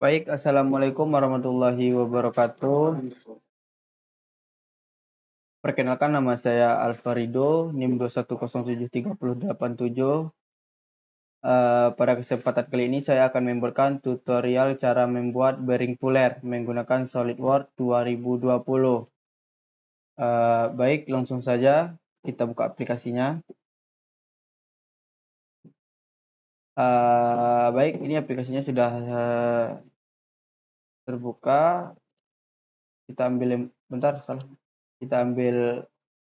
Baik, assalamualaikum warahmatullahi wabarakatuh. Perkenalkan nama saya Alfarido, NIM 2107387. Pada kesempatan kali ini saya akan memberikan tutorial cara membuat bearing puller menggunakan SolidWorks 2020. Baik, langsung saja kita buka aplikasinya. Baik, ini aplikasinya sudah terbuka. Kita ambil kita ambil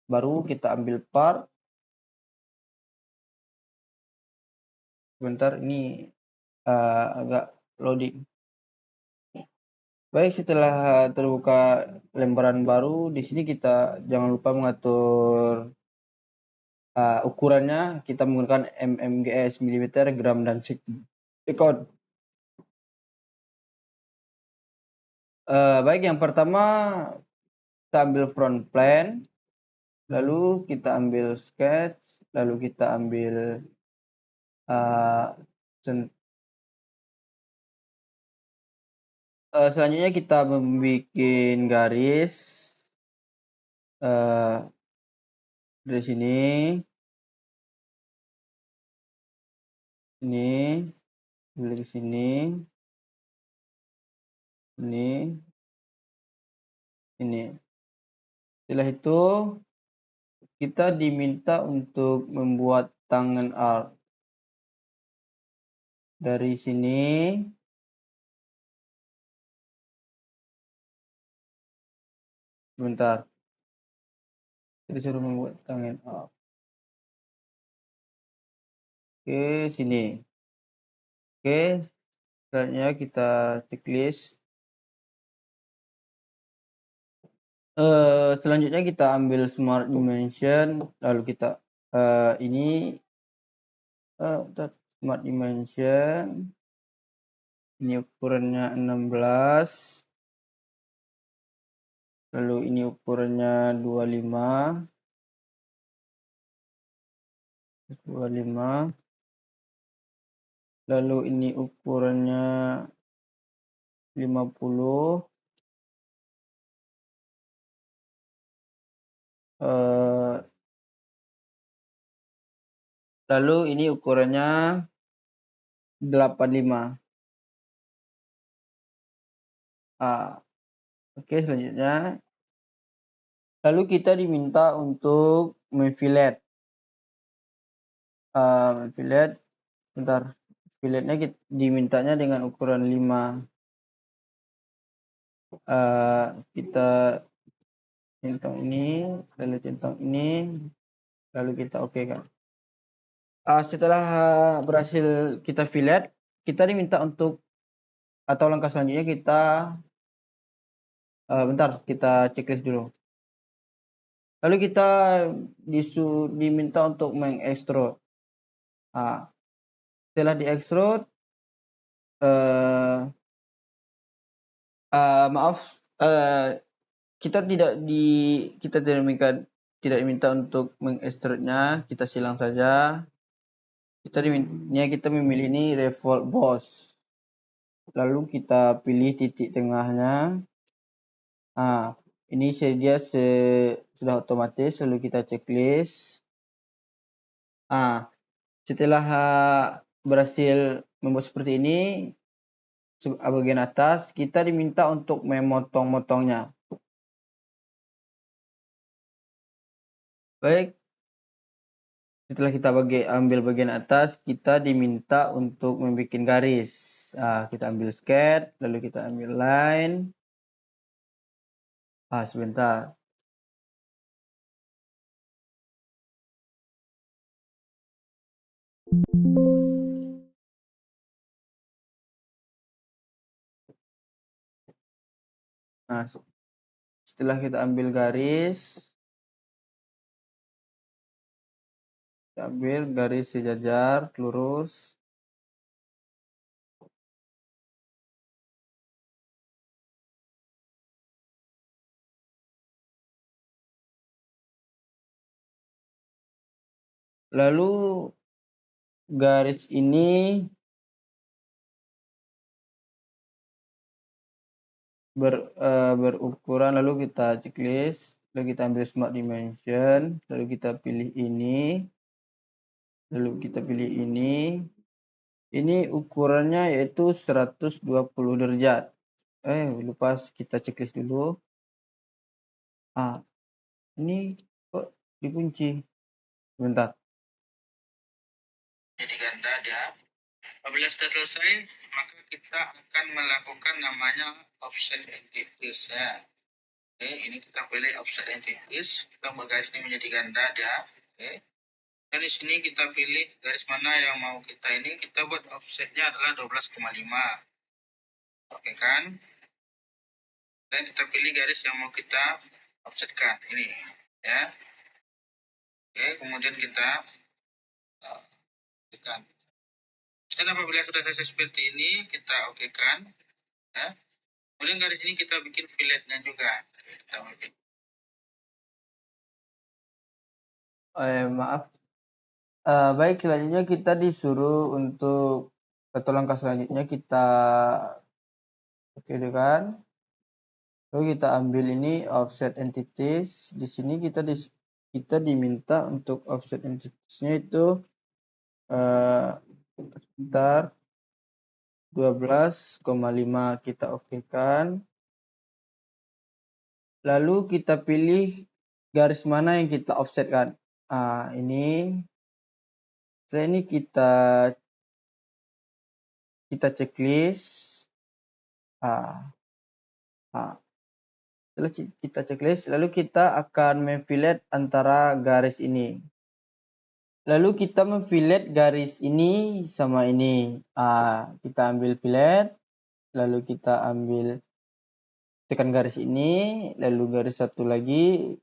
baru, kita ambil part. Sebentar, ini agak loading. Baik, setelah terbuka lembaran baru, di sini kita jangan lupa mengatur ukurannya. Kita menggunakan mmgs, milimeter, gram, dan sekon. Baik, yang pertama kita ambil front plane, lalu kita ambil sketch, lalu kita ambil selanjutnya kita membuat garis dari sini, dari sini, ini. Setelah itu kita diminta untuk membuat tangan arc dari sini. Sebentar, disuruh membuat tangan arc ke sini. Oke, selanjutnya kita checklist. Selanjutnya kita ambil smart dimension, lalu kita ini smart dimension, ini ukurannya 16, lalu ini ukurannya 25, lalu ini ukurannya 50, lalu ini ukurannya 85. Oke, selanjutnya lalu kita diminta untuk memfillet. Filletnya dimintanya dengan ukuran 5. Kita centang ini, lalu centang ini, lalu kita oke kan. Setelah berhasil kita fillet, kita diminta untuk, atau langkah selanjutnya kita kita checklist dulu. Lalu kita diminta untuk mengekstrud. Setelah diekstrud, kita tidak diminta untuk mengekstrudnya. Kita silang saja. Kita memilih ini revolve boss. Lalu kita pilih titik tengahnya. Ini dia sudah otomatis. Lalu kita checklist. Setelah berhasil membuat seperti ini, bagian atas kita diminta untuk memotong-motongnya. Baik, setelah kita ambil bagian atas, kita diminta untuk membuat garis. Kita ambil sketch, lalu kita ambil line. Sebentar. Setelah kita ambil garis, sejajar, lurus. Lalu garis ini berukuran, lalu kita checklist, lalu kita ambil smart dimension, lalu kita pilih ini, lalu kita pilih ini ukurannya yaitu 120 derajat. Lupa kita checklist dulu. Ini kok dikunci, sebentar. Jadi ganda dia. Apabila sudah selesai, maka kita akan melakukan namanya offset entities ya. Oke, ini kita pilih offset entities, kita garis ini menjadi ganda dia. Oke. Dan di sini kita pilih garis mana yang mau kita ini, kita buat offsetnya adalah 12,5. Oke kan? Dan kita pilih garis yang mau kita offsetkan ini ya. Oke, kemudian kita tekan. Dan apabila sudah selesai seperti ini, kita oke kan ya. Kemudian garis ini kita bikin filletnya juga. Kita bikin. Maaf. Baik, selanjutnya kita disuruh untuk atau langkah selanjutnya kita oke kan. Lalu kita ambil ini offset entities. Di sini kita diminta untuk offset entities-nya itu sekitar 12,5 kita oke kan. Lalu kita pilih garis mana yang kita offset kan. Ini. Setelah ini kita checklist. Setelah kita checklist, lalu kita akan memfillet antara garis ini. Lalu kita memfillet garis ini sama ini. Kita ambil fillet, lalu kita ambil tekan garis ini, lalu garis satu lagi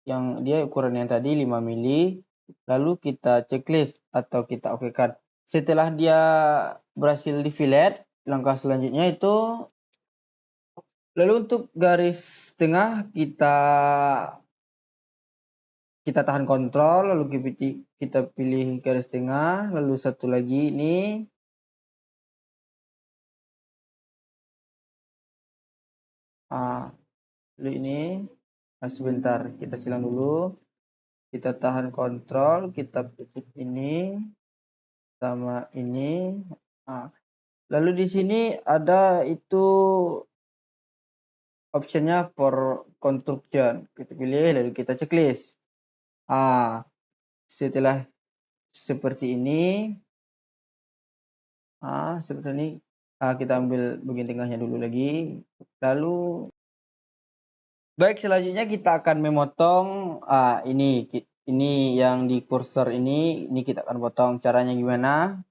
yang dia ukuran yang tadi 5 mili. Lalu kita checklist atau kita okekan. Setelah dia berhasil di fillet, langkah selanjutnya itu lalu untuk garis tengah kita tahan kontrol, lalu kita pilih garis tengah, lalu satu lagi ini. Lalu ini. Sebentar, kita silang dulu. Kita tahan kontrol, kita pilih ini sama ini. Lalu di sini ada itu optionnya for construction. Kita pilih, lalu kita checklist. Setelah seperti ini, seperti ini, kita ambil bagian tengahnya dulu lagi. Lalu, baik, selanjutnya kita akan memotong ini yang di cursor ini kita akan potong. Caranya gimana?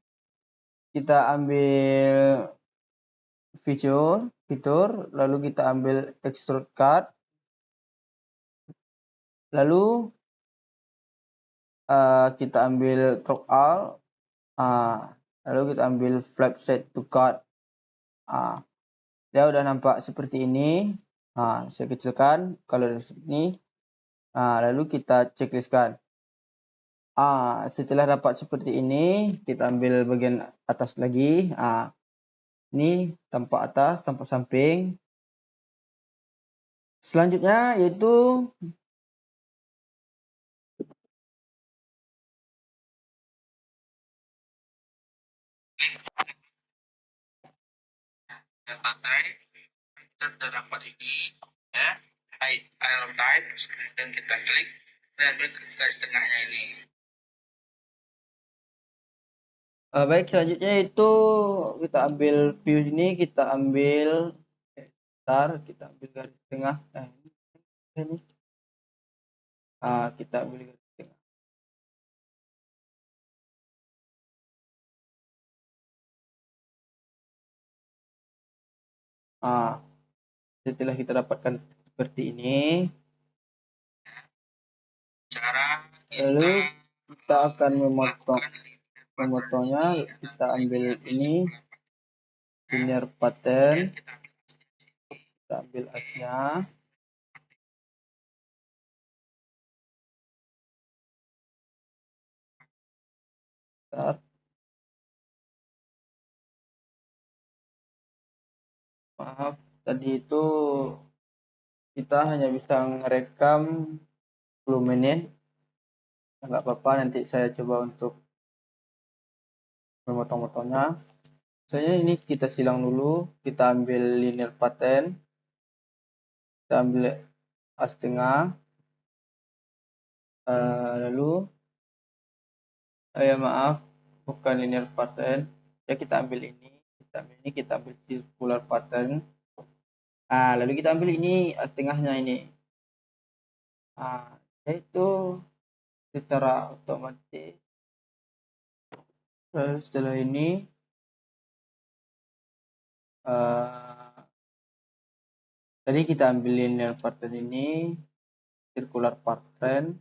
Kita ambil fitur, lalu kita ambil extrude cut, lalu kita ambil Ctrl Alt, lalu kita ambil flap set to cut. Dia udah nampak seperti ini. Saya kecilkan kalau dari sini. Lalu kita checklistkan. Setelah dapat seperti ini, kita ambil bagian atas lagi. Ini tampak atas, tampak samping. Selanjutnya yaitu kita sudah dapat ini ya, iron type, dan kita klik dan ambil garis tengahnya ini. Baik, selanjutnya itu kita ambil view ini, kita ambil kita ambil garis tengah ini. Kita ambil garis tengah. Setelah kita dapatkan seperti ini, lalu kita akan memotongnya. Kita ambil ini linear pattern, kita ambil asnya, maaf, tadi itu kita hanya bisa merekam 10 menit. Nggak apa-apa, nanti saya coba untuk memotong-motongnya. Misalnya ini kita silang dulu, kita ambil linear pattern, kita ambil A setengah, lalu maaf, bukan linear pattern, ya kita ambil ini, kita ambil circular pattern. Lalu kita ambil ini A setengahnya ini. Yaitu secara otomatis. Lalu setelah ini tadi kita ambil linear pattern ini, circular pattern,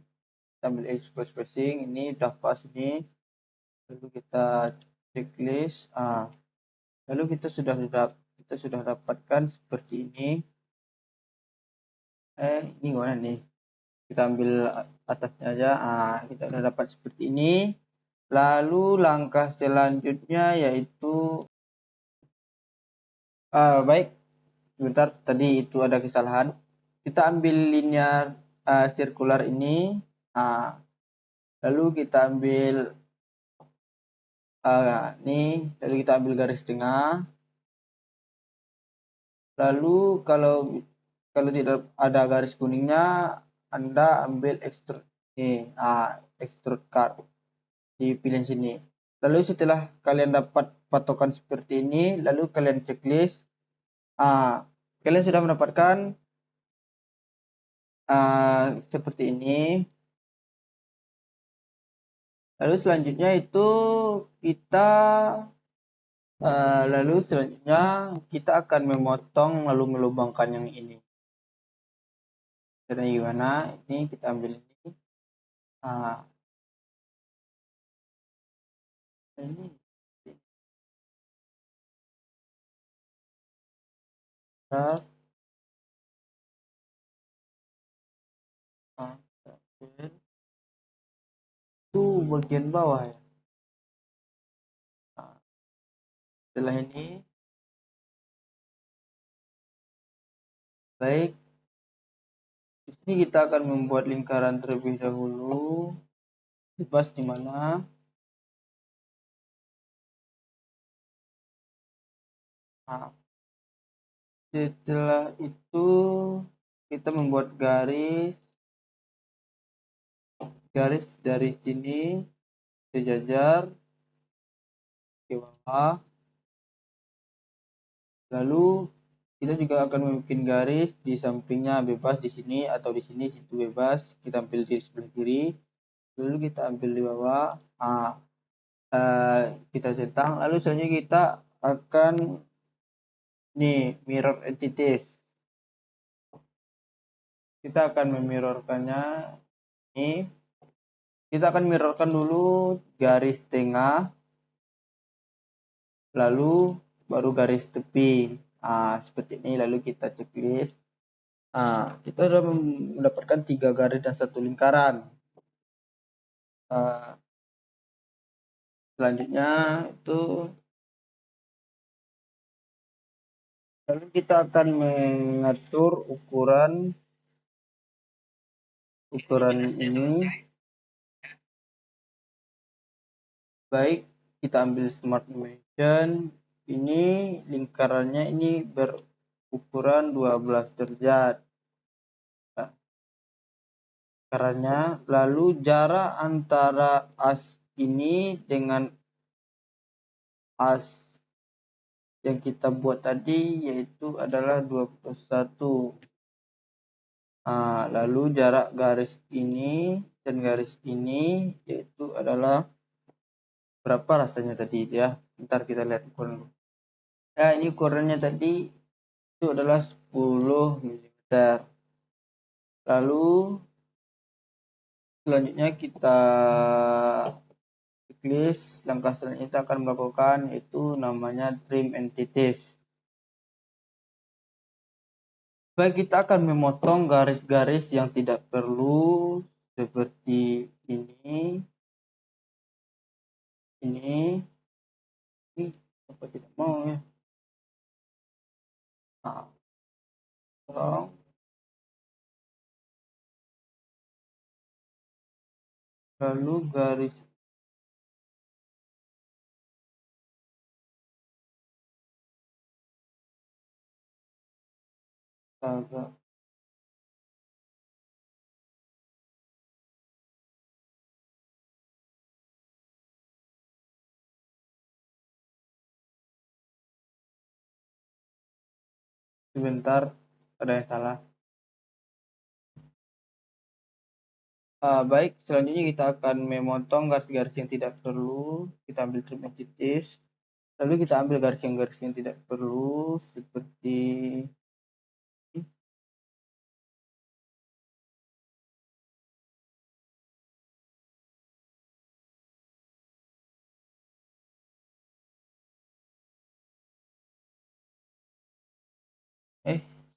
kita ambil spacing ini, udah pas ini. Lalu kita checklist. Lalu kita sudah dapatkan seperti ini. Ini gimana nih? Kita ambil atasnya aja. Kita sudah dapat seperti ini. Lalu langkah selanjutnya yaitu baik, sebentar, tadi itu ada kesalahan. Kita ambil linear circular ini. Lalu kita ambil ini, lalu kita ambil garis tengah. Lalu kalau tidak ada garis kuningnya, Anda ambil extrude ini, extrude card, dipilih sini. Lalu setelah kalian dapat patokan seperti ini, lalu kalian checklist. Kalian sudah mendapatkan seperti ini. Lalu selanjutnya itu kita akan memotong lalu melubangkan yang ini. Caranya gimana? Ini kita ambil ini. Ini itu bagian bawah ya. Setelah ini baik, di sini kita akan membuat lingkaran terlebih dahulu. Bebas di mana? Setelah itu kita membuat garis dari sini sejajar ke bawah. Lalu kita juga akan membuat garis di sampingnya bebas, di sini atau di sini, situ bebas. Kita ambil di sebelah kiri, lalu kita ambil di bawah. Kita centang. Lalu selanjutnya kita akan mirror entities. Kita akan memirrorkannya. Ini kita akan mirrorkan dulu garis tengah, lalu baru garis tepi. Seperti ini. Lalu kita checklist. Kita sudah mendapatkan 3 garis dan 1 lingkaran. Selanjutnya itu lalu kita akan mengatur ukuran ini. Baik, kita ambil smart dimension. Ini lingkarannya ini berukuran 12 derajat. Lingkarannya, lalu jarak antara as ini dengan as yang kita buat tadi yaitu adalah 21. Lalu jarak garis ini dan garis ini yaitu adalah berapa rasanya tadi ya. Ntar kita lihat ukuran. Ini ukurannya tadi itu adalah 10 mm. Lalu selanjutnya kita checklist. Langkah selanjutnya kita akan melakukan itu namanya trim entities. Baik, kita akan memotong garis-garis yang tidak perlu seperti ini apa tidak mau ya. kosong, lalu garis agak sebentar, ada yang salah. Baik, selanjutnya kita akan memotong garis-garis yang tidak perlu. Kita ambil trim entities, lalu kita ambil garis yang tidak perlu seperti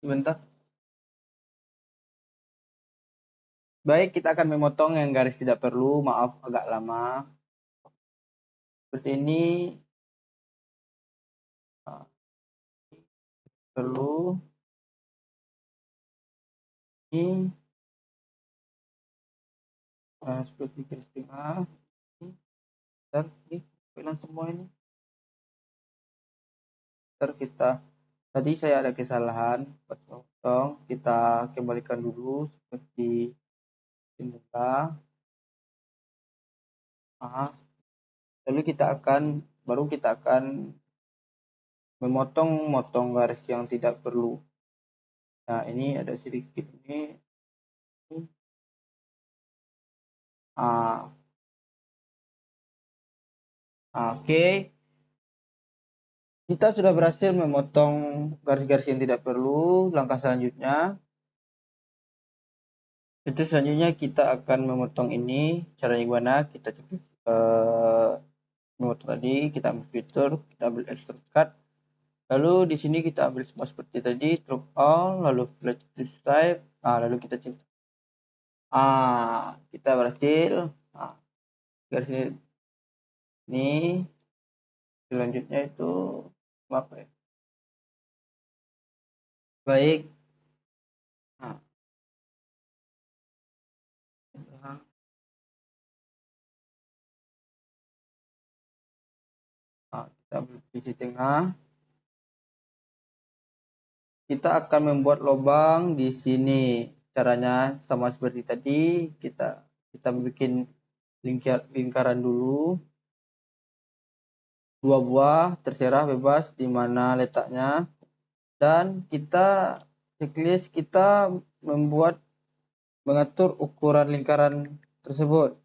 sebentar. Baik, kita akan memotong yang garis tidak perlu. Maaf agak lama. Seperti ini. Perlu. Ini. Seperti garis tengah. Ntar ini hilang semua ini. Ntar kita. Tadi saya ada kesalahan. Potong. Kita kembalikan dulu seperti semula. Lalu baru kita akan memotong garis yang tidak perlu. Nah, ini ada sedikit ini. Oke. Kita sudah berhasil memotong garis-garis yang tidak perlu. Langkah selanjutnya kita akan memotong ini. Caranya gimana? Kita cek memotong tadi, kita ambil fitur, kita ambil extrude cut. Lalu di sini kita ambil semua seperti tadi, drop all, lalu flat to type. Lalu kita cek. Kita berhasil. Garis ini selanjutnya itu apa ya? Baik. Kita ambil sisi tengah. Kita akan membuat lubang di sini. Caranya sama seperti tadi. Kita bikin lingkaran dulu. 2 buah, terserah bebas di mana letaknya. Dan kita checklist, kita mengatur ukuran lingkaran tersebut.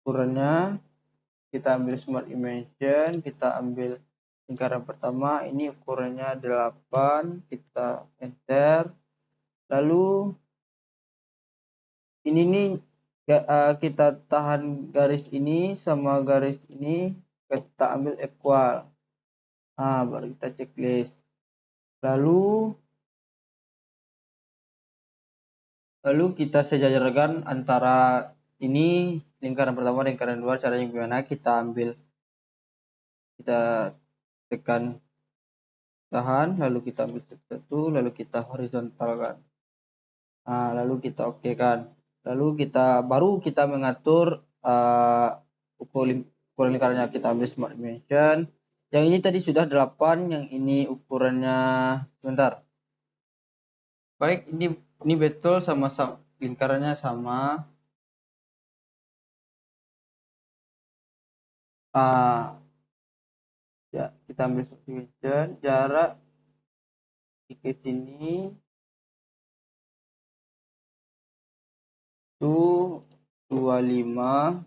Ukurannya kita ambil smart dimension, kita ambil lingkaran pertama, ini ukurannya 8, kita enter. Lalu ini nih kita tahan garis ini sama garis ini, kita ambil equal. Baru kita checklist. Lalu kita sejajarkan antara ini lingkaran pertama dan lingkaran dua. Caranya gimana? Kita tekan tahan, lalu kita ambil satu, lalu kita horizontalkan. Lalu kita oke kan. Lalu baru kita mengatur ukuran lingkarannya. Kita ambil smart dimension. Yang ini tadi sudah 8, yang ini ukurannya sebentar. Baik, ini betul sama lingkarannya sama. Ya, kita ambil smart dimension, jarak ke sini itu 25.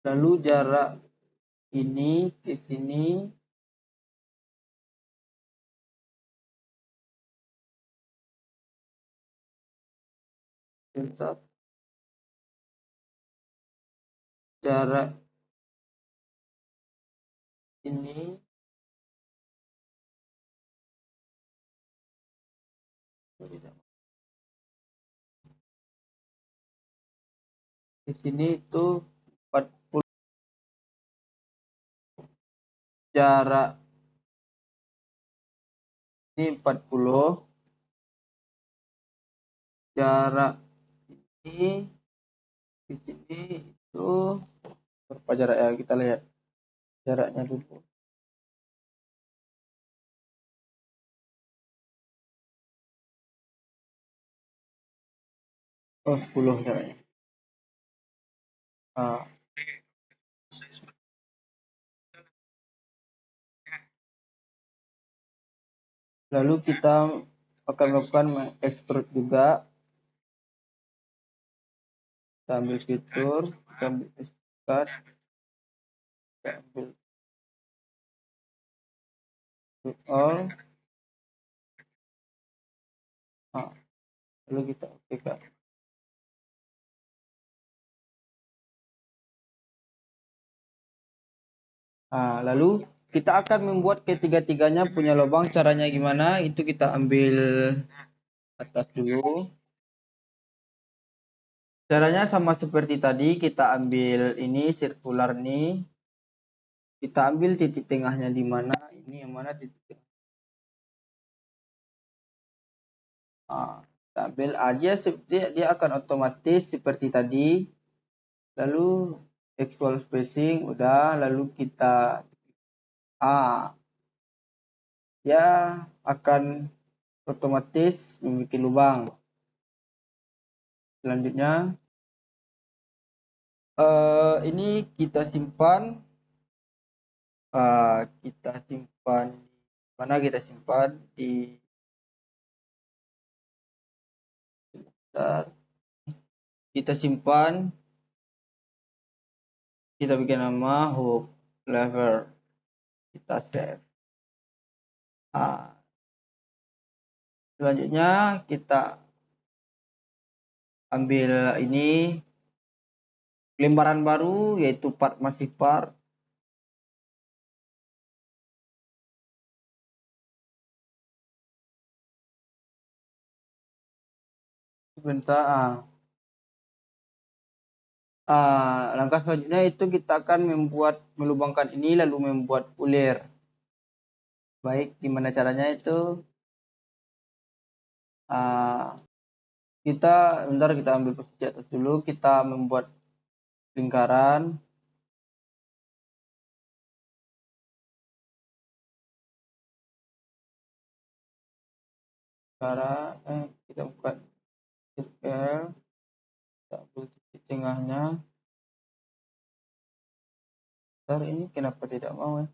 Lalu jarak ini ke sini tetap jarak ini di sini itu 40. jarak ini 40, jarak ini di sini itu berapa jarak ya, kita lihat jaraknya dulu. Oh, 10 jaraknya. Lalu kita akan melakukan extrude juga. Kita ambil fitur, kita ambil extrude, kita ambil all. Lalu kita okekan. Lalu kita akan membuat ketiga-tiganya punya lubang. Caranya gimana? Itu kita ambil atas dulu. Caranya sama seperti tadi, kita ambil ini sirkular nih. Kita ambil titik tengahnya di mana? Ini yang mana titik tengah? Kita ambil dia akan otomatis seperti tadi. Lalu equal spacing udah, lalu kita dia akan otomatis membuat lubang. Selanjutnya ini kita simpan, mana kita simpan di kita simpan, kita bikin nama hook lever, kita save. Selanjutnya kita ambil ini lembaran baru yaitu part masih part. Sebentar. Langkah selanjutnya itu kita akan melubangkan ini lalu membuat ulir. Baik, gimana caranya itu? Kita ambil posisi atas dulu, kita membuat lingkaran. Kita buka circle, kita ambil titik tengahnya. Bentar, ini kenapa tidak mau ya?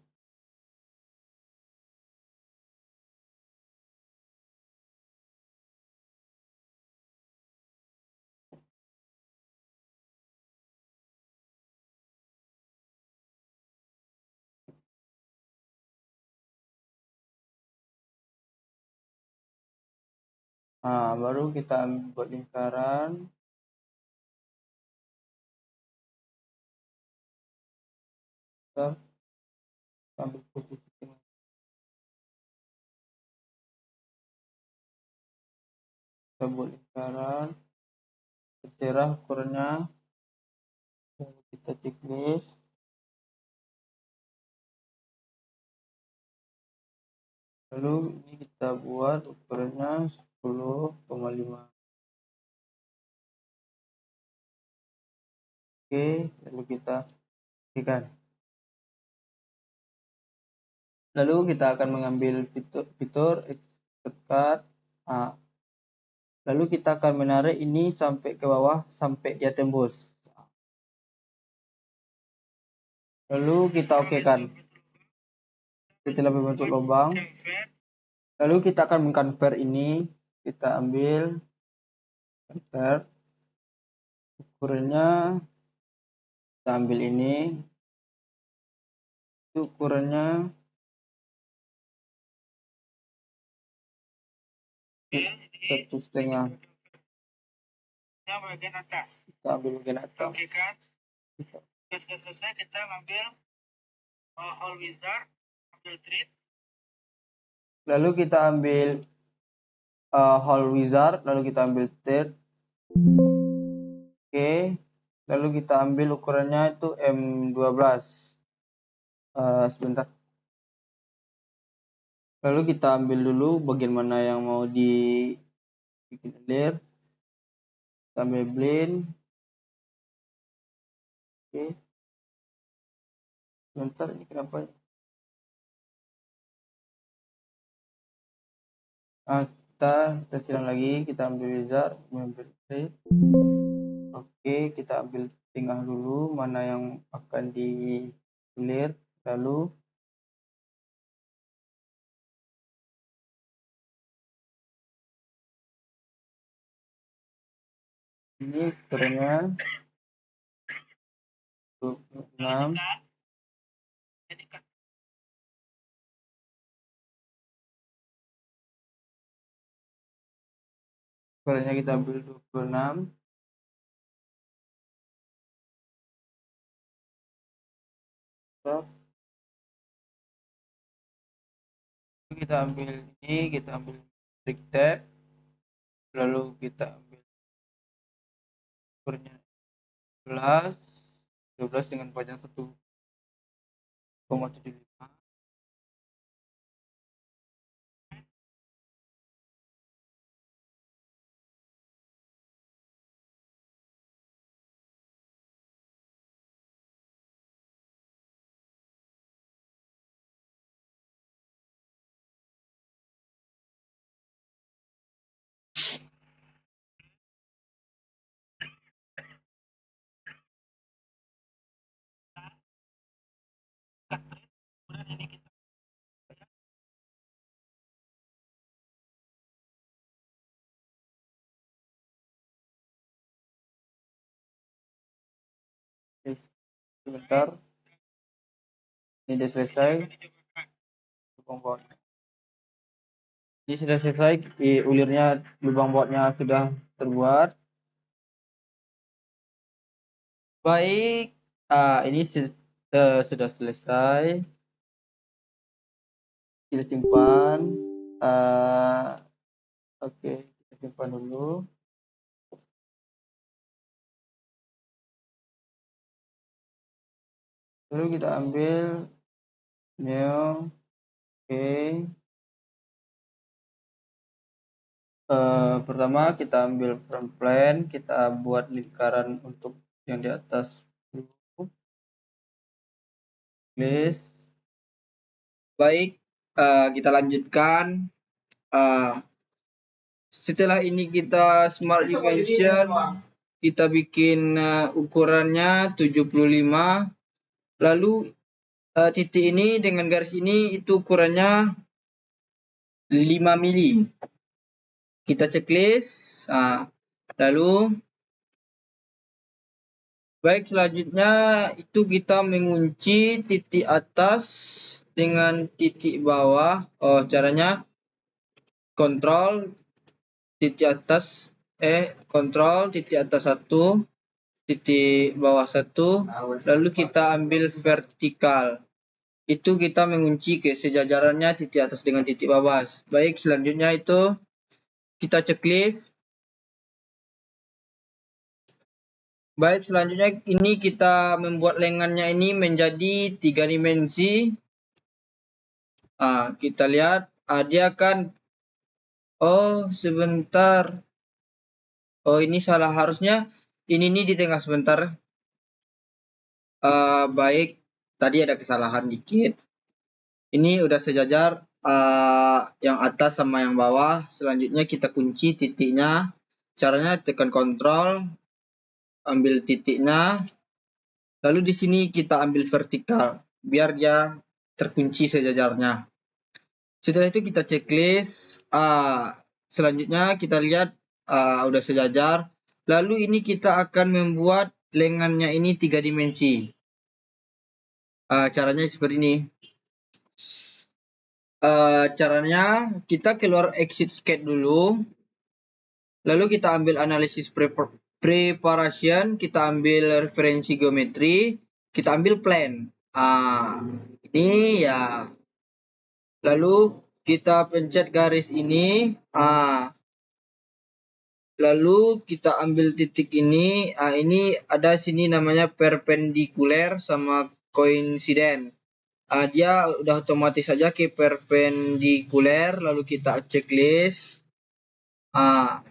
Baru kita buat lingkaran. Kita ambil posisi tengah. Kita buat lingkaran. Terserah ukurannya. Kita checklist. Lalu ini kita buat ukurannya 10,5. Oke, lalu kita ikan. Lalu kita akan mengambil fitur extrude cut. Lalu kita akan menarik ini sampai ke bawah sampai dia tembus. Lalu kita okekan. Setelah membentuk lubang, lalu kita akan mengconvert ini. Kita ambil convert, ukurannya kita ambil ini, itu ukurannya 1,5. Bagian atas. Kita ambil bagian atas. Oke kan? Sudah selesai, kita ambil hole wizard, ambil treat. Lalu kita ambil hole wizard, lalu kita ambil treat. Oke. Lalu kita ambil ukurannya itu M12. Sebentar. Lalu kita ambil dulu bagian mana yang mau dibikin layer. Kita ambil blend. Oke. Bentar, ini kenapa? Kita silang lagi, kita ambil wizard, ambil play. Oke, kita ambil tengah dulu mana yang akan di clear, lalu ini ukurannya 26. Ukurannya kita ambil 26. Kita ambil ini, kita ambil trik tab, lalu kita ambil ukurannya 12 dengan panjang 1,75. Sebentar, ini sudah selesai. Ini sudah selesai, ulirnya, lubang bautnya sudah terbuat. Baik, ini sudah selesai. Kita simpan. Oke, kita simpan dulu. Lalu kita ambil new. Oke. Pertama kita ambil front plane, kita buat lingkaran untuk yang di atas dulu. Please. Baik, kita lanjutkan. Setelah ini kita smart dimension, kita bikin ukurannya 75. Lalu titik ini dengan garis ini itu ukurannya 5 mili. Kita checklist. Lalu baik, selanjutnya itu kita mengunci titik atas dengan titik bawah. Caranya kontrol titik atas kontrol titik atas 1, titik bawah 1, lalu kita ambil vertikal. Itu kita mengunci ke sejajarannya titik atas dengan titik bawah. Baik, selanjutnya itu kita checklist. Baik, selanjutnya ini kita membuat lengannya ini menjadi 3 dimensi. Kita lihat, dia akan, sebentar. Ini salah, harusnya ini di tengah sebentar. Baik, tadi ada kesalahan dikit. Ini udah sejajar, yang atas sama yang bawah. Selanjutnya kita kunci titiknya. Caranya tekan kontrol, ambil titiknya, lalu di sini kita ambil vertikal biar dia terkunci sejajarnya. Setelah itu kita checklist. Selanjutnya kita lihat udah sejajar. Lalu ini kita akan membuat lengannya ini 3 dimensi. Caranya seperti ini. Caranya kita keluar exit sketch dulu. Lalu kita ambil analisis preparation, kita ambil referensi geometri, kita ambil plan. Ini ya. Lalu kita pencet garis ini. Lalu kita ambil titik ini. Ini ada sini namanya perpendicular sama coincident. Dia udah otomatis saja ke perpendikuler, lalu kita checklist.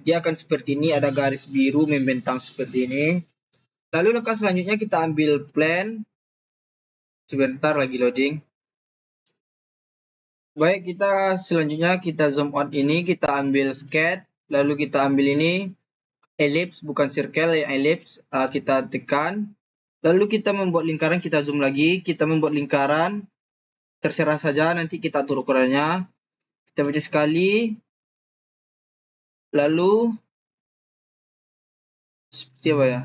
Dia akan seperti ini, ada garis biru membentang seperti ini. Lalu langkah selanjutnya kita ambil plan. Sebentar lagi loading. Baik, kita selanjutnya kita zoom out ini, kita ambil sketch, lalu kita ambil ini ellipse, bukan circle ya, ellipse. Kita tekan. Lalu kita membuat lingkaran, kita zoom lagi, kita membuat lingkaran. Terserah saja, nanti kita atur ukurannya. Kita baca sekali. Lalu seperti apa ya?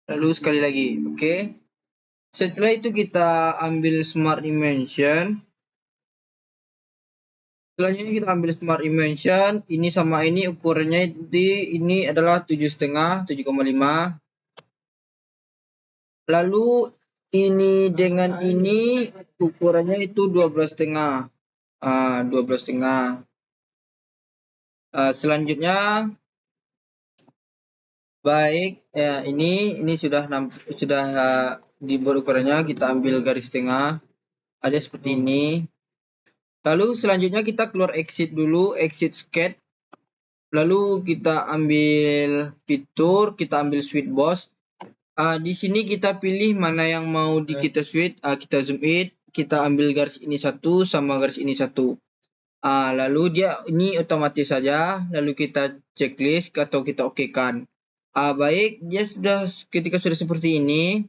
Lalu sekali lagi, oke. Setelah itu kita ambil smart dimension. Selanjutnya kita ambil smart dimension. Ini sama ini ukurannya ini adalah 7,5, 7,5. Lalu ini dengan ini ukurannya itu 12,5. 12,5. Selanjutnya baik, ini sudah dibuat ukurannya, kita ambil garis tengah. Ada seperti ini. Lalu selanjutnya kita keluar exit dulu, exit sketch. Lalu kita ambil fitur, kita ambil switch boss. Di sini kita pilih mana yang mau kita switch. Kita zoom in, kita ambil garis ini satu sama garis ini satu. Lalu dia ini otomatis saja. Lalu kita checklist atau kita okekan. Baik, dia ketika sudah seperti ini,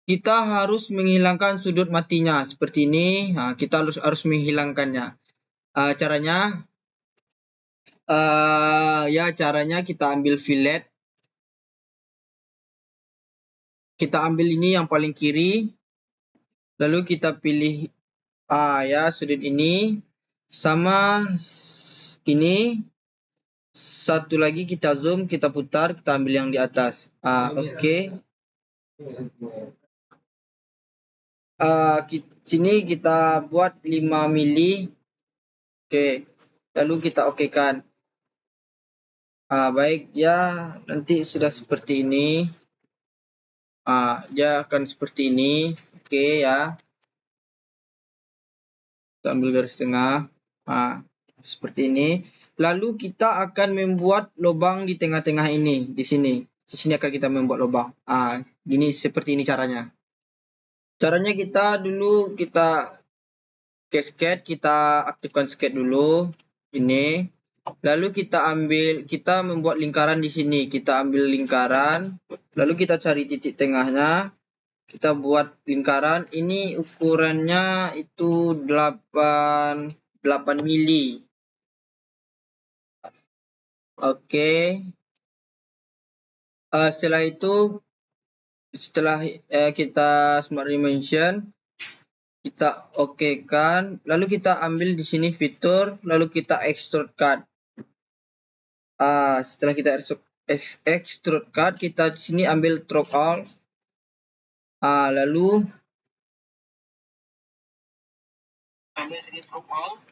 kita harus menghilangkan sudut matinya seperti ini. Kita harus menghilangkannya. Caranya, caranya kita ambil fillet. Kita ambil ini yang paling kiri. Lalu kita pilih sudut ini sama ini. Satu lagi kita zoom, kita putar, kita ambil yang di atas. Oke. Sini kita buat 5 mili. Oke. Lalu kita okekan. Baik, ya nanti sudah seperti ini. Dia akan seperti ini. Oke ya. Kita ambil garis tengah. Seperti ini. Lalu kita akan membuat lubang di tengah-tengah ini, di sini. Di sini akan kita membuat lubang. Gini, seperti ini caranya. Caranya kita ke sketch, kita aktifkan sketch dulu. Ini. Lalu kita membuat lingkaran di sini. Kita ambil lingkaran. Lalu kita cari titik tengahnya. Kita buat lingkaran. Ini ukurannya itu 8 mili. Oke. Setelah itu, kita smart dimension, kita okekan, lalu kita ambil di sini fitur, lalu kita extrude cut. Setelah kita extrude cut, kita di sini ambil stroke all. Lalu ambil sini stroke all,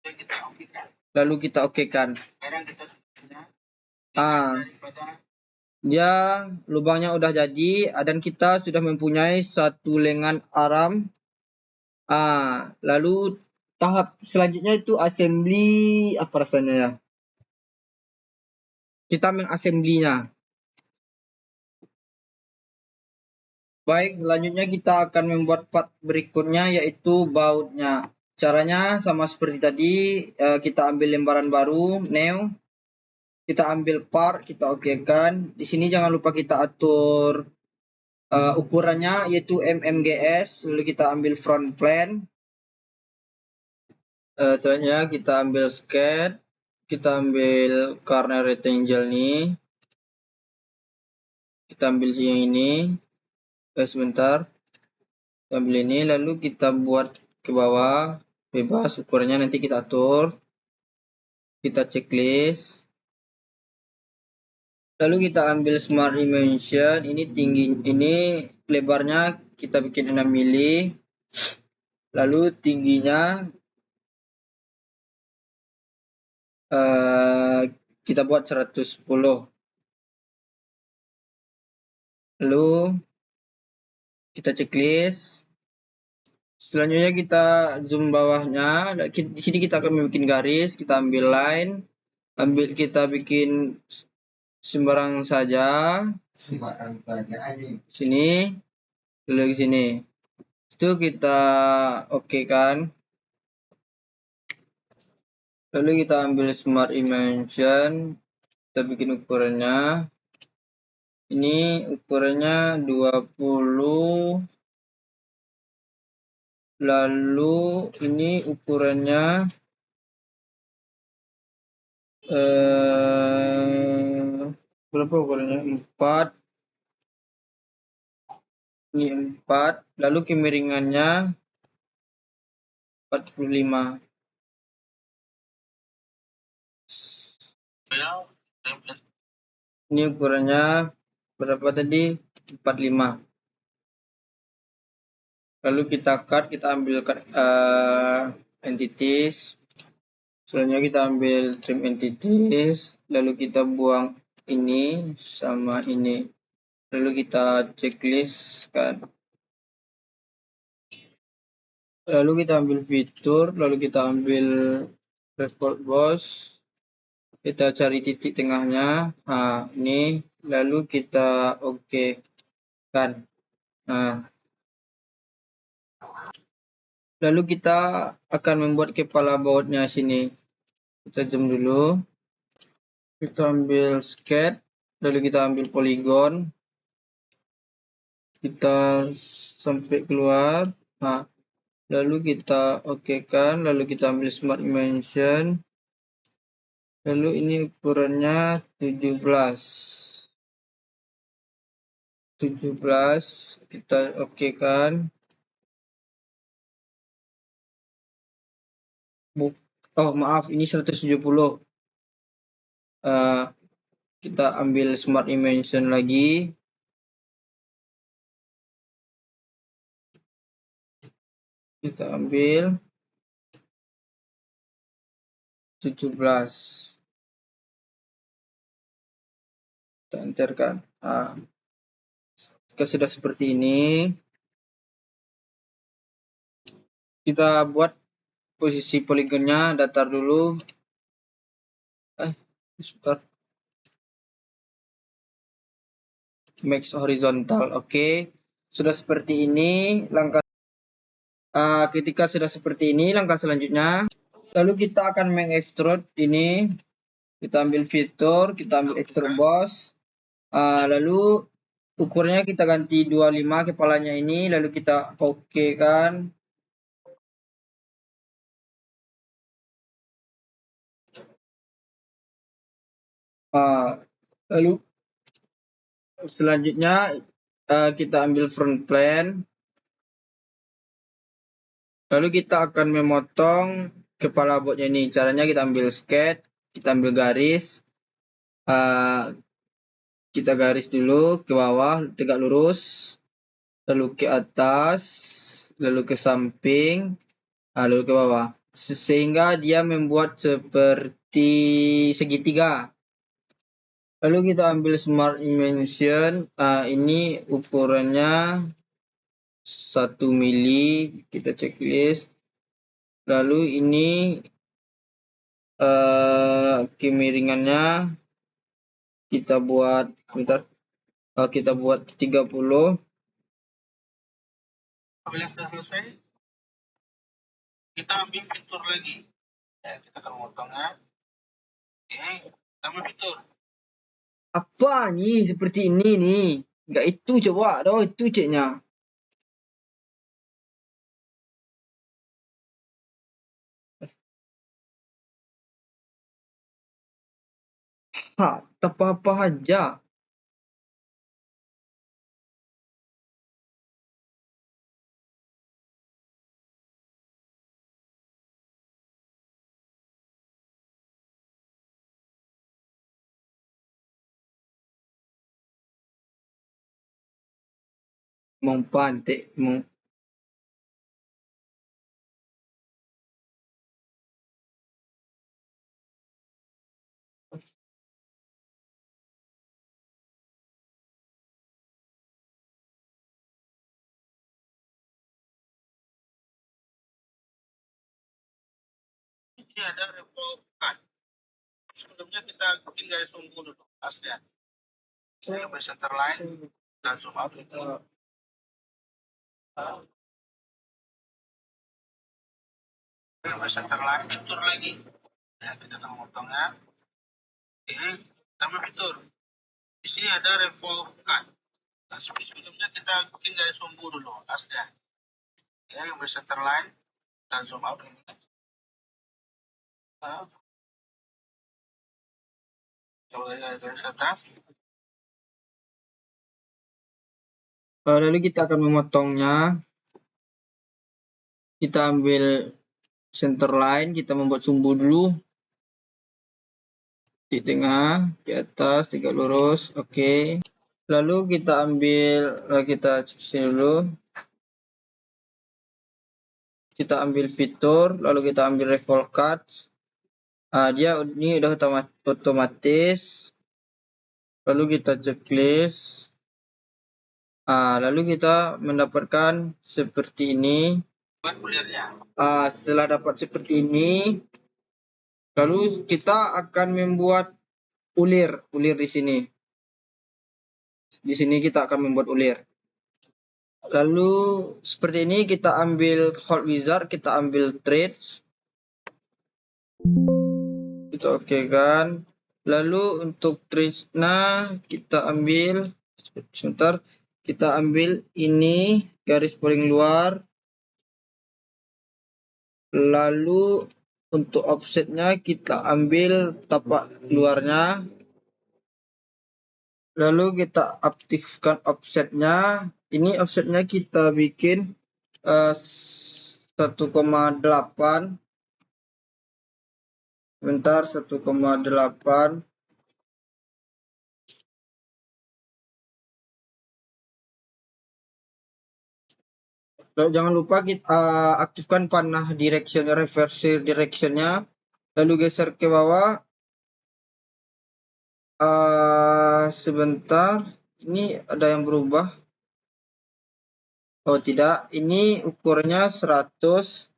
dan kita okekan. Lalu kita okekan. Sekarang kita dia lubangnya udah jadi dan kita sudah mempunyai satu lengan arm. Lalu tahap selanjutnya itu assembly, apa rasanya ya? Kita mengassemblinya. Baik, selanjutnya kita akan membuat part berikutnya yaitu bautnya. Caranya sama seperti tadi, kita ambil lembaran baru, new. Kita ambil part, kita okekan. Di sini jangan lupa kita atur ukurannya yaitu mmgs. Lalu kita ambil front plane. Selanjutnya kita ambil sketch. Kita ambil corner rectangle ini. Kita ambil yang ini. Sebentar. Kita ambil ini. Lalu kita buat ke bawah. Bebas ukurannya nanti kita atur. Kita checklist. Lalu kita ambil smart dimension, ini lebarnya kita bikin 6 mili. Lalu tingginya kita buat 110. Lalu kita checklist. Selanjutnya kita zoom bawahnya. Di sini kita akan bikin garis, kita ambil line, kita bikin sembarang saja. Sini, lalu ke sini. Itu kita oke kan. Lalu kita ambil smart dimension, kita bikin ukurannya. Ini ukurannya 20. Lalu ini ukurannya berapa ukurannya? 4. Ini 4. Lalu kemiringannya 45. Ini ukurannya berapa tadi? 45. Lalu kita cut, kita ambil entities. Selanjutnya kita ambil trim entities, lalu kita buang ini sama ini. Lalu kita checklist kan. Lalu kita ambil fitur, lalu kita ambil record boss. Kita cari titik tengahnya. Nah, ini lalu kita oke kan. Nah, lalu kita akan membuat kepala bautnya sini. Kita zoom dulu. Kita ambil sketch, lalu kita ambil polygon. Kita sampai keluar. Nah, lalu kita oke kan, lalu kita ambil smart dimension. Lalu ini ukurannya 17. Kita oke kan. Oh maaf, ini 170. Kita ambil smart dimension lagi. Kita ambil 17. Kita enterkan. Jika sudah seperti ini, kita buat posisi poligonnya datar dulu. Sebentar. Max horizontal. Oke. Sudah seperti ini langkah. Ketika sudah seperti ini langkah selanjutnya, lalu kita akan mengekstrud ini. Kita ambil fitur, kita ambil extrude boss. Lalu ukurnya kita ganti 25 kepalanya ini, lalu kita oke kan. Lalu selanjutnya kita ambil front plane. Lalu kita akan memotong kepala botnya ini. Caranya kita ambil sketch, kita ambil garis. Kita garis dulu ke bawah, tegak lurus. Lalu ke atas, lalu ke samping, lalu ke bawah. Sehingga dia membuat seperti segitiga. Lalu kita ambil smart dimension. Ini ukurannya 1 mili. Kita checklist. Lalu ini kemiringannya kita buat 30. Apabila sudah selesai, kita ambil fitur lagi. Kita akan memotongnya. Oke, tambah fitur. Apa nih seperti ini nih? Enggak itu coba, itu ceknya. Tak apa-apa aja. Mempantik, Ini ada revolkan. Sebelumnya kita bikin garis sumbu dulu, aslinya. Ini lebih center line dan zoom out itu. Ini lebih center line, fitur lagi. Ya, kita akan memotongnya. Oke, tambah fitur. Di sini ada revolkan. Nah, sebelumnya kita bikin garis sumbu dulu, aslinya. Ya, lebih center line dan zoom out ini. Coba dari garis atas. Lalu kita akan memotongnya. Kita ambil center line, kita membuat sumbu dulu. Di tengah, di atas, tegak lurus, oke. Lalu kita ambil, kita cek sini dulu. Kita ambil fitur, lalu kita ambil revolve cut. Dia ini udah otomatis. Lalu kita checklist. Lalu kita mendapatkan seperti ini. Setelah dapat seperti ini, lalu kita akan membuat ulir di sini. Di sini kita akan membuat ulir. Lalu seperti ini kita ambil hold wizard, kita ambil trades. Kita oke kan. Lalu untuk trades-nya kita ambil sebentar. Kita ambil ini garis paling luar. Lalu untuk offsetnya kita ambil tapak luarnya. Lalu kita aktifkan offsetnya. Ini offsetnya kita bikin 1,8. Sebentar, 1,8. Lalu jangan lupa kita aktifkan panah direction, reverse directionnya. Lalu geser ke bawah. Sebentar, ini ada yang berubah. Oh tidak, ini ukurnya 100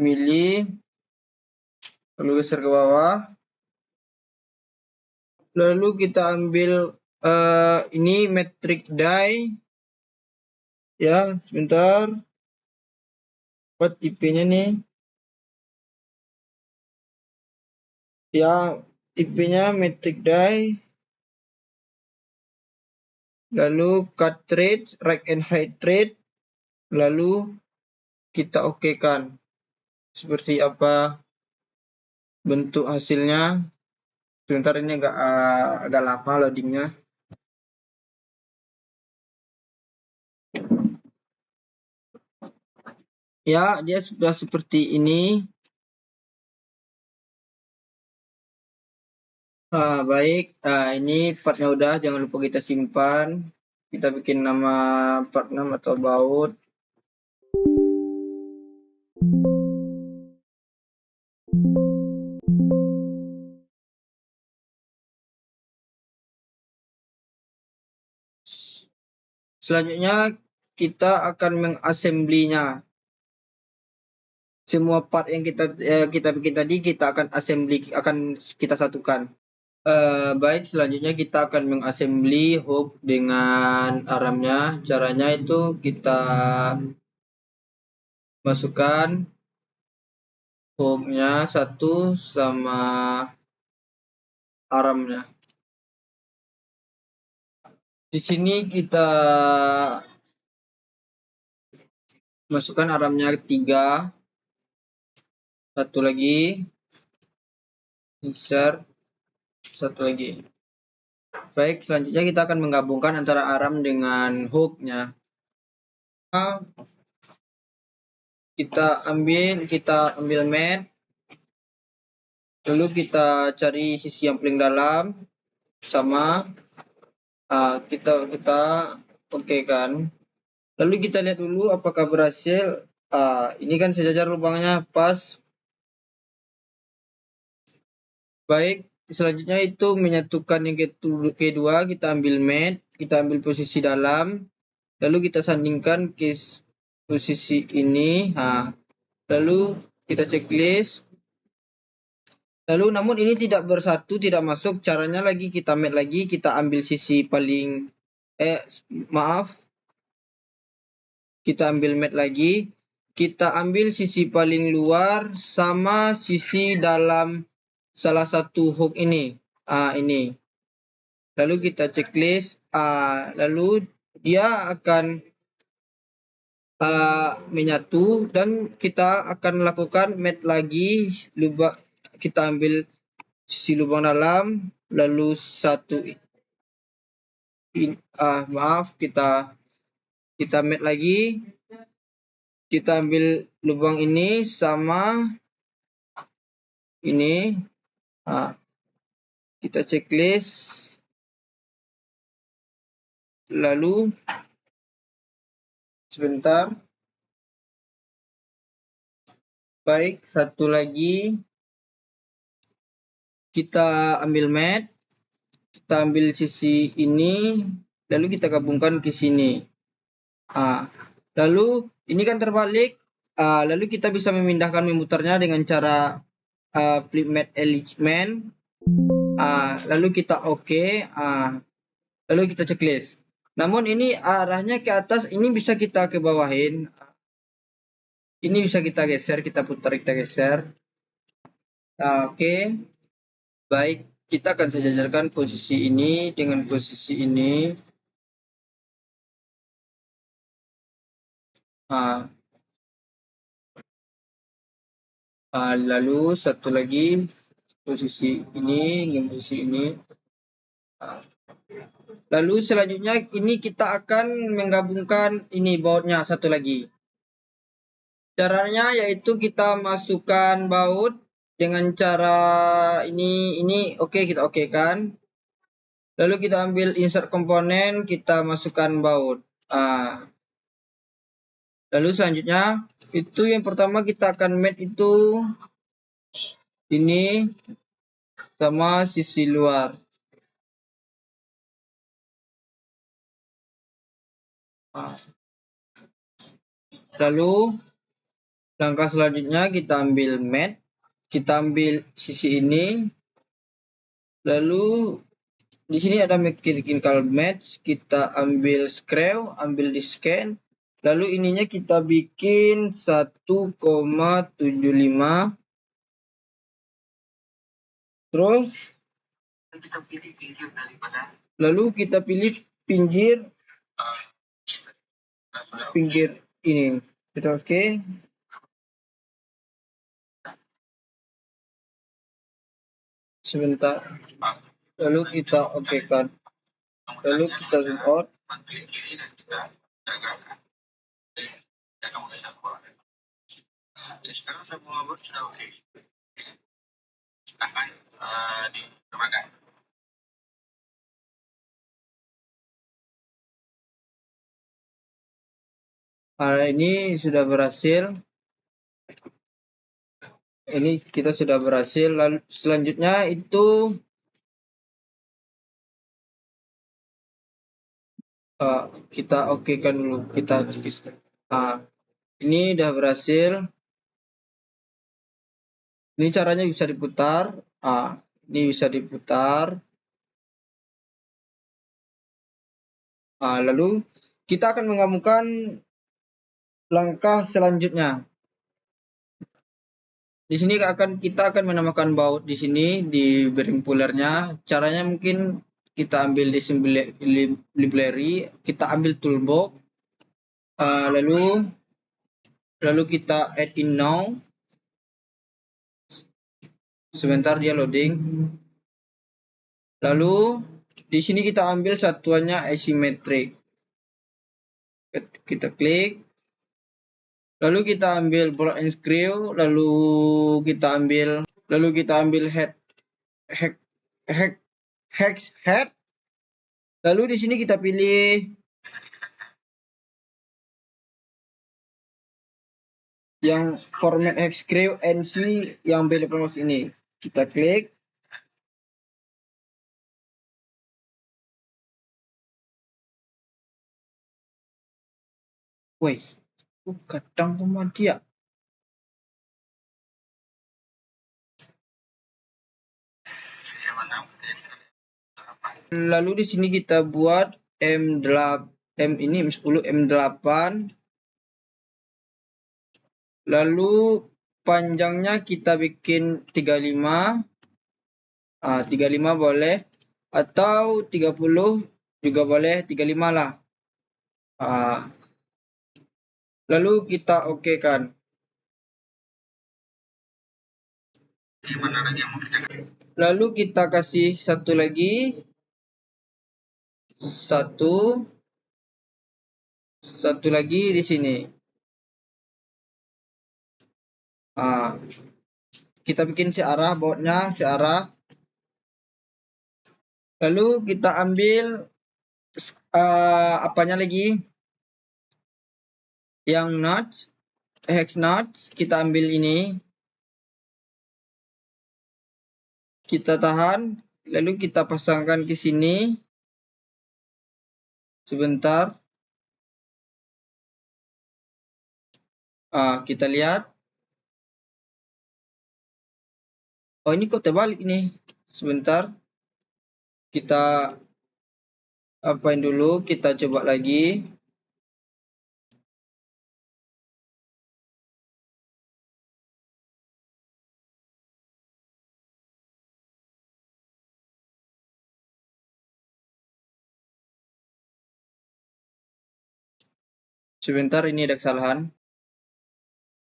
mili. Lalu geser ke bawah. Lalu kita ambil ini metric die. Ya, sebentar. Buat tipenya nih. Ya, tipenya metric die. Lalu cut trade, right and high trade. Lalu kita okekan. Seperti apa bentuk hasilnya. Sebentar, ini agak lama loadingnya. Ya, dia sudah seperti ini. Baik, ini partnya udah, jangan lupa kita simpan. Kita bikin nama partnya atau baut. Selanjutnya kita akan mengassembly-nya. Semua part yang kita bikin tadi kita akan assembly, akan kita satukan. Baik, selanjutnya kita akan mengassembly hook dengan armnya. Caranya itu kita masukkan hooknya satu sama armnya. Di sini kita masukkan armnya 3. Satu lagi. Insert. Satu lagi. Baik, selanjutnya kita akan menggabungkan antara arm dengan hooknya. Kita ambil mat. Lalu kita cari sisi yang paling dalam. Sama. Kita oke kan. Lalu kita lihat dulu apakah berhasil. Ini kan sejajar lubangnya pas. Baik, selanjutnya itu menyatukan yang kedua. Kita ambil mat, kita ambil posisi dalam, lalu kita sandingkan ke posisi ini. Lalu kita checklist. Lalu namun ini tidak bersatu, tidak masuk. Caranya lagi kita match lagi, kita ambil sisi paling kita ambil match lagi. Kita ambil sisi paling luar sama sisi dalam salah satu hook ini. Ini. Lalu kita checklist. Lalu dia akan menyatu dan kita akan lakukan match lagi. Kita ambil sisi lubang dalam, lalu kita match lagi, kita ambil lubang ini sama ini, kita checklist, lalu sebentar, baik, satu lagi, kita ambil match, kita ambil sisi ini, lalu kita gabungkan ke sini. Lalu ini kan terbalik, lalu kita bisa memutarnya dengan cara flip match alignment. Lalu kita lalu kita checklist. Namun ini arahnya ke atas, ini bisa kita ke bawahin. Ini bisa kita geser, kita putar, kita geser. Oke. Baik, kita akan sejajarkan posisi ini dengan posisi ini. Lalu satu lagi posisi ini dengan posisi ini. Lalu selanjutnya ini kita akan menggabungkan ini bautnya satu lagi. Caranya yaitu kita masukkan baut dengan cara ini oke, kita okekan. Lalu kita ambil insert komponen, kita masukkan baut. Lalu selanjutnya itu yang pertama kita akan match itu ini sama sisi luar. Lalu langkah selanjutnya kita ambil match, kita ambil sisi ini, lalu di sini ada mechanical match, kita ambil screw, ambil di scan, lalu ininya kita bikin 1,75, terus lalu kita pilih pinggir ini, kita oke. Sebentar, lalu kita okekan, lalu kita zoom out. Sekarang semua bot sudah oke. Silahkan diterbakan. Ini sudah berhasil. Ini kita sudah berhasil. Lalu selanjutnya itu kita okekan dulu, kita cekis. Ini udah berhasil. Ini caranya bisa diputar. Ini bisa diputar. Lalu kita akan menggabungkan langkah selanjutnya. Di sini kita akan menambahkan baut di sini di bearing pullernya. Caranya mungkin kita ambil di library, kita ambil toolbox, lalu kita add in now. Sebentar dia loading. Lalu di sini kita ambil satuannya asymmetric. Kita klik. Lalu kita ambil ball and screw, lalu kita ambil hex head. Lalu di sini kita pilih yang format hex screw NC yang B18 ini. Kita klik. Wih, kadang sama dia. Lalu di sini kita buat M10, M8. Lalu panjangnya kita bikin 35. 35 boleh, atau 30 juga boleh, 35 lah. Lalu kita okekan. Lalu kita kasih satu lagi, satu lagi di sini. Kita bikin searah, bautnya searah. Lalu kita ambil apanya lagi? Yang notch, hex notch, kita ambil ini. Kita tahan, lalu kita pasangkan ke sini. Sebentar. Kita lihat. Oh, ini kok terbalik nih. Sebentar. Kita apain dulu, kita coba lagi. Sebentar, ini ada kesalahan.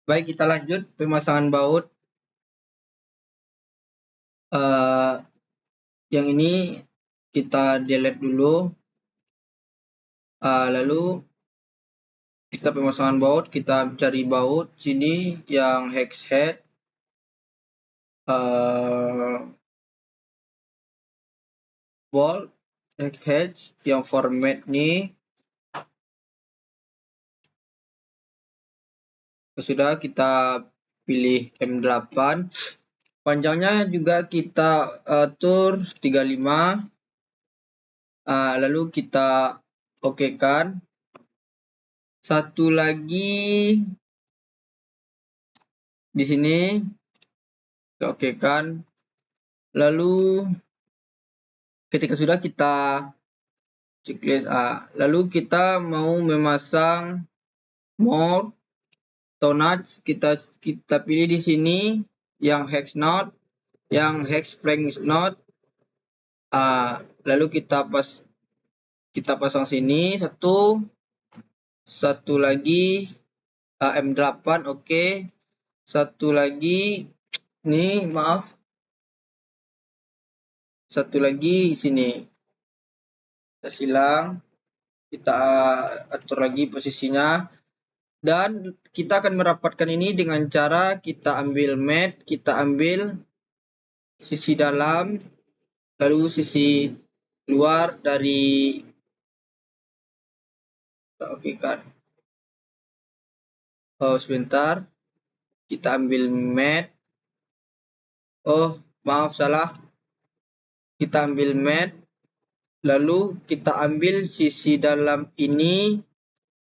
Baik, kita lanjut pemasangan baut. Yang ini kita delete dulu. Lalu kita pemasangan baut, kita cari baut sini yang hex head. Bolt hex head yang format nih. Sudah, kita pilih M8. Panjangnya juga kita atur 35. Lalu kita okekan. Satu lagi di sini kita okekan. Lalu ketika sudah, kita checklist. Lalu kita mau memasang more atau notch, kita pilih di sini yang hex knot, yang hex flange knot. Lalu kita pasang sini satu lagi M8. oke. Satu lagi nih, maaf. Satu lagi sini. Kita silang, kita atur lagi posisinya. Dan kita akan merapatkan ini dengan cara kita ambil mat, kita ambil sisi dalam, lalu sisi luar dari kita okekan. Oh, sebentar. Kita ambil mat. Oh, maaf, salah. Kita ambil mat, lalu kita ambil sisi dalam ini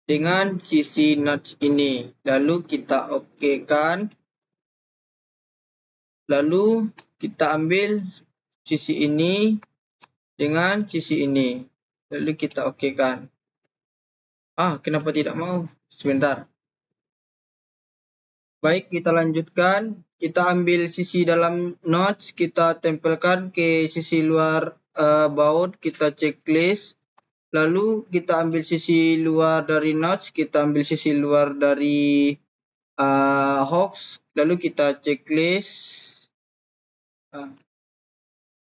dengan sisi notch ini, lalu kita okekan. Lalu kita ambil sisi ini dengan sisi ini, lalu kita okekan. Kenapa tidak mau? Sebentar. Baik, kita lanjutkan. Kita ambil sisi dalam notch, kita tempelkan ke sisi luar baut, kita checklist. Lalu kita ambil sisi luar dari notch, kita ambil sisi luar dari hook, lalu kita checklist.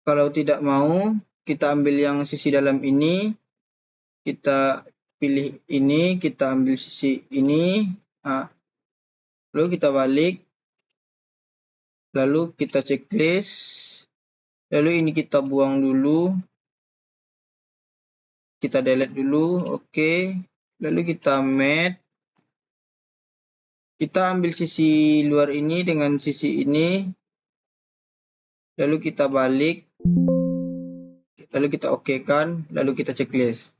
Kalau tidak mau, kita ambil yang sisi dalam ini, kita pilih ini, kita ambil sisi ini, lalu kita balik, lalu kita checklist, lalu ini kita buang dulu. Kita delete dulu, oke. Lalu kita mat. Kita ambil sisi luar ini dengan sisi ini. Lalu kita balik. Lalu kita okekan, lalu kita checklist.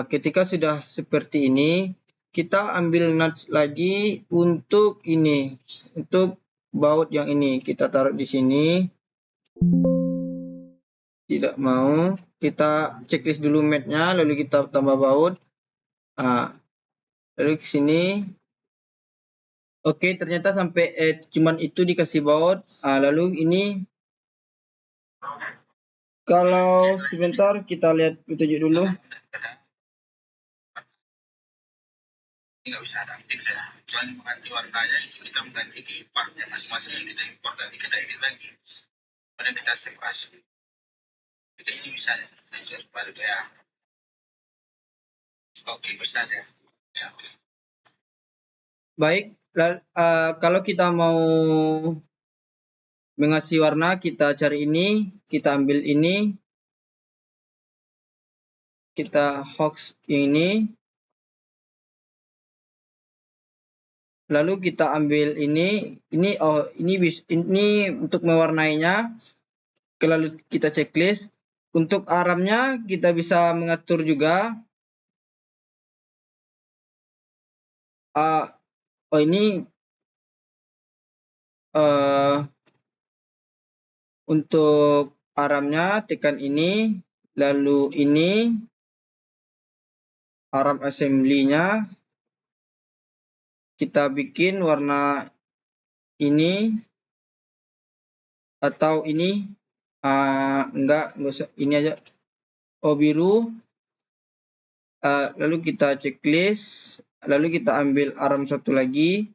Ketika sudah seperti ini, kita ambil notch lagi untuk ini. Untuk baut yang ini, kita taruh di sini. tidak mau. Kita checklist dulu math-nya, lalu kita tambah baut. Lalu ke sini. Oke, ternyata sampai cuman itu dikasih baut. Lalu ini kalau sebentar kita lihat petunjuk dulu. Nggak usah adaptif ya, kecuali mengganti warnanya itu kita mengganti di partnya masing-masing yang kita import, nanti kita edit lagi pada kita save as. Jadi ini bisa ya, baru ya. Oke, bisa ya. Baik, kalau kita mau mengasih warna, kita cari ini, kita ambil ini, kita hoax ini, lalu kita ambil ini untuk mewarnainya, lalu kita checklist. Untuk aramnya kita bisa mengatur juga. Ini untuk aramnya tekan ini, lalu ini aram assembly-nya kita bikin warna ini atau ini. Enggak usah, ini aja. Biru. Lalu kita checklist, lalu kita ambil aram satu lagi,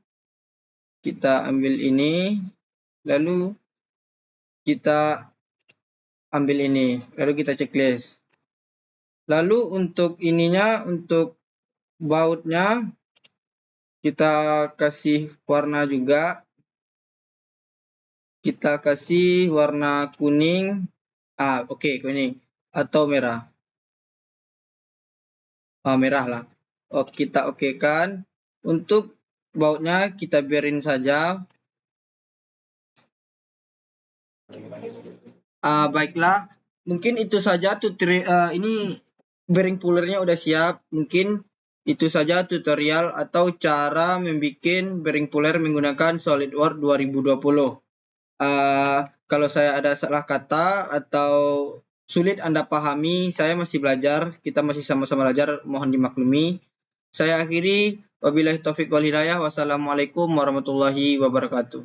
kita ambil ini, lalu kita ambil ini, lalu kita checklist. Lalu untuk ininya, untuk bautnya kita kasih warna juga, kita kasih warna kuning. Oke, kuning atau merah. Merah lah. Kita okekan. Untuk bautnya kita biarin saja. Baiklah, mungkin itu saja tutorial. Ini bearing pullernya udah siap. Mungkin itu saja tutorial atau cara membuat bearing puller menggunakan SolidWorks 2020. Kalau saya ada salah kata atau sulit Anda pahami, saya masih belajar, kita masih sama-sama belajar, mohon dimaklumi. Saya akhiri, wabillahi taufiq wal hidayah, wassalamualaikum warahmatullahi wabarakatuh.